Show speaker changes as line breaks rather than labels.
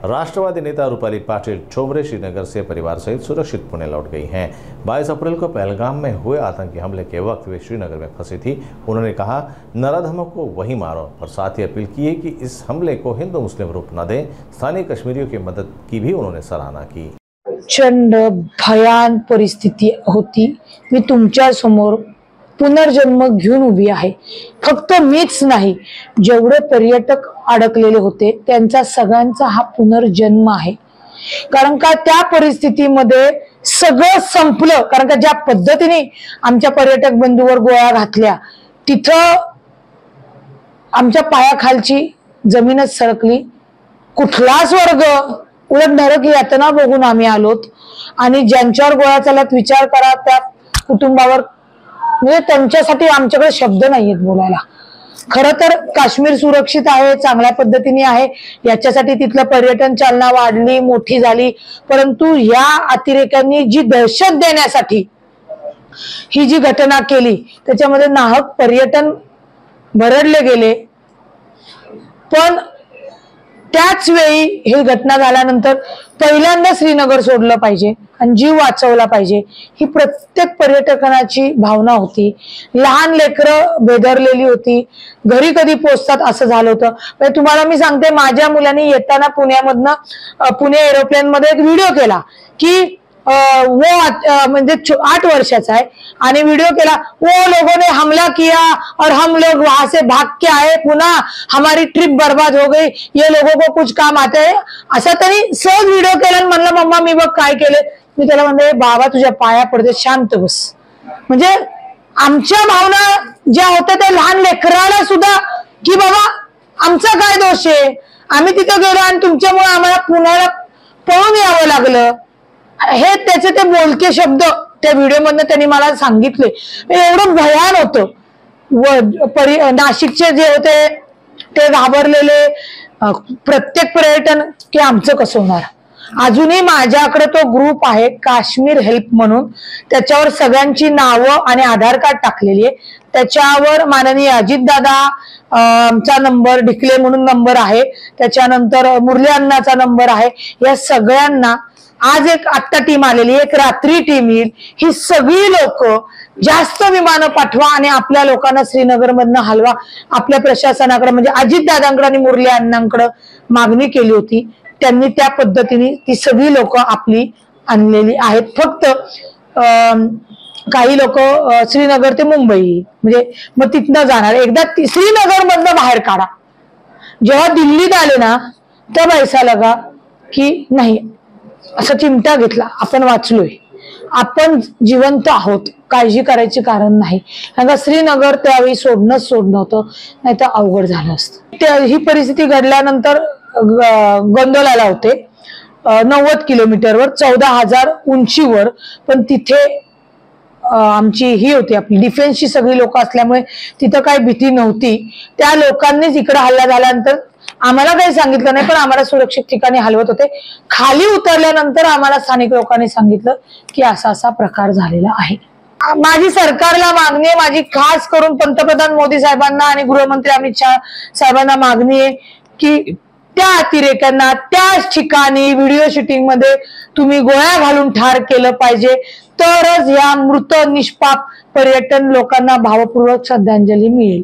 राष्ट्रवादी नेता रूपाली पाटिल ठोमरे श्रीनगर से परिवार सहित सुरक्षित पुणे लौट गई हैं। 22 अप्रैल को पहलगाम में हुए आतंकी हमले के वक्त वे श्रीनगर में फंसी थी। उन्होंने कहा, नराधमों को वहीं मारो, और साथ ही अपील की है कि इस हमले को हिंदू मुस्लिम रूप न दें। स्थानीय कश्मीरियों की मदद की भी उन्होंने सराहना की।
प्रचंड भयान परिस्थिती होती। मी तुमच्या समोर पुनर्जन्म घेऊन उभी आहे। फक्त मीच नाही, जेवढे पर्यटक अडकलेले होते त्यांचा सगळ्यांचा हा पुनर्जन्म आहे। कारण का त्या परिस्थितीमध्ये सगळं संपलं। कारण का ज्या पद्धतीने आमच्या पर्यटक बंधूवर गोळ्या घातल्या, तिथं आमच्या पायाखालची जमीनच सरकली। कुठलाच वर्ग उलट नरक यातना बघून आम्ही आलोत। आणि ज्यांच्यावर गोळ्या चालत विचार करा, त्या कुटुंबावर म्हणजे त्यांच्यासाठी आमच्याकडे शब्द नाहीयेत बोलायला। खरं तर काश्मीर सुरक्षित आहे, चांगल्या पद्धतीने आहे, याच्यासाठी तिथलं पर्यटन चालना वाढली, मोठी झाली। परंतु या अतिरेक्यांनी जी दहशत देण्यासाठी ही जी घटना केली, त्याच्यामध्ये नाहक पर्यटन भरडले गेले। पण त्याच वेळी ही घटना झाल्यानंतर पहिल्यांदा श्रीनगर सोडलं पाहिजे आणि जीव वाचवला पाहिजे, ही प्रत्येक पर्यटकांची भावना होती। लहान लेकरं बेदरलेली होती, घरी कधी पोहोचतात असं झालं होतं। तुम्हाला मी सांगते, माझ्या मुलांनी येताना पुण्यामधनं पुणे एरोप्लेन मध्ये एक व्हिडिओ केला की वो म्हणजे 8 वर्षाचा आहे आणि व्हिडिओ केला, वो लोगों ने हमला किया और हम लोग वहां से भाग के आए, पुन्हा हमारी ट्रिप बर्बाद हो गई, ये लोगों को कुछ काम आते है, असा तरी सहज व्हिडिओ केला। म्हणलं, मम्मा मी बघ काय केले। मी त्याला म्हणले, बाबा तुझ्या पाया पडते, शांत बस। म्हणजे आमच्या भावना ज्या होत्या त्या लहान लेकराला सुद्धा की बाबा आमचा काय दोष आहे, आम्ही तिथे गेलो आणि तुमच्यामुळे आम्हाला पुण्याला पळून यावं लागलं, हे त्याचे ते बोलके शब्द त्या व्हिडिओ मधनं त्यांनी मला सांगितले। एवढं भयान होतं। नाशिकचे जे होते ते घाबरलेले, प्रत्येक पर्यटन की आमचं कसं होणार। अजूनही माझ्याकडे तो ग्रुप आहे काश्मीर हेल्प म्हणून, त्याच्यावर सगळ्यांची नावं आणि आधार कार्ड टाकलेली आहे। त्याच्यावर माननीय अजितदादा चा नंबर, ढिकले म्हणून नंबर आहे, त्याच्यानंतर मुरली अण्णाचा नंबर आहे। या सगळ्यांना आज एक आत्ता टीम आलेली, एक रात्री टीम येईल। ही सगळी लोक जास्त विमानं पाठवा आणि आपल्या लोकांना श्रीनगर मधनं हलवा। आपल्या प्रशासनाकडे म्हणजे अजितदादांकडे आणि मुरली अण्णांकडे मागणी केली होती, त्यांनी त्या पद्धतीने ती सगळी लोक आपली आणलेली आहेत। फक्त काही लोक श्रीनगर ते मुंबई म्हणजे मग तिथनं जाणार, एकदा श्रीनगर मधनं बाहेर काढा। जेव्हा दिल्लीत आले ना, तब ऐसा लगा की नाही, असा चिमटा घेतला, आपण वाचलोय, आपण जिवंत आहोत, काळजी करायची कारण नाही। कारण का श्रीनगर त्यावेळी सोडणंच होतं, नाही तर अवघड झालं असतं। ही परिस्थिती घडल्यानंतर गोंदवल्याला होते 90 किलोमीटरवर 14,000 उंचीवर, पण तिथे आमची ही होती आपली डिफेन्सची सगळी लोक असल्यामुळे तिथं काही भीती नव्हती। त्या लोकांनीच इकडे हल्ला झाल्यानंतर आम्हाला काही सांगितलं नाही, पण आम्हाला सुरक्षित ठिकाणी हलवत होते। खाली उतरल्यानंतर आम्हाला स्थानिक लोकांनी सांगितलं की असा असा प्रकार झालेला आहे। माझी सरकारला मागणी आहे, माझी खास करून पंतप्रधान मोदी साहेबांना आणि गृहमंत्री अमित शहा साहेबांना मागणी आहे की त्या अतिरेक्यांना त्याच ठिकाणी व्हिडिओ शूटिंग मध्ये तुम्ही गोळ्या घालून ठार केलं पाहिजे, तरच या मृत निष्पाप पर्यटन लोकांना भावपूर्वक श्रद्धांजली मिळेल।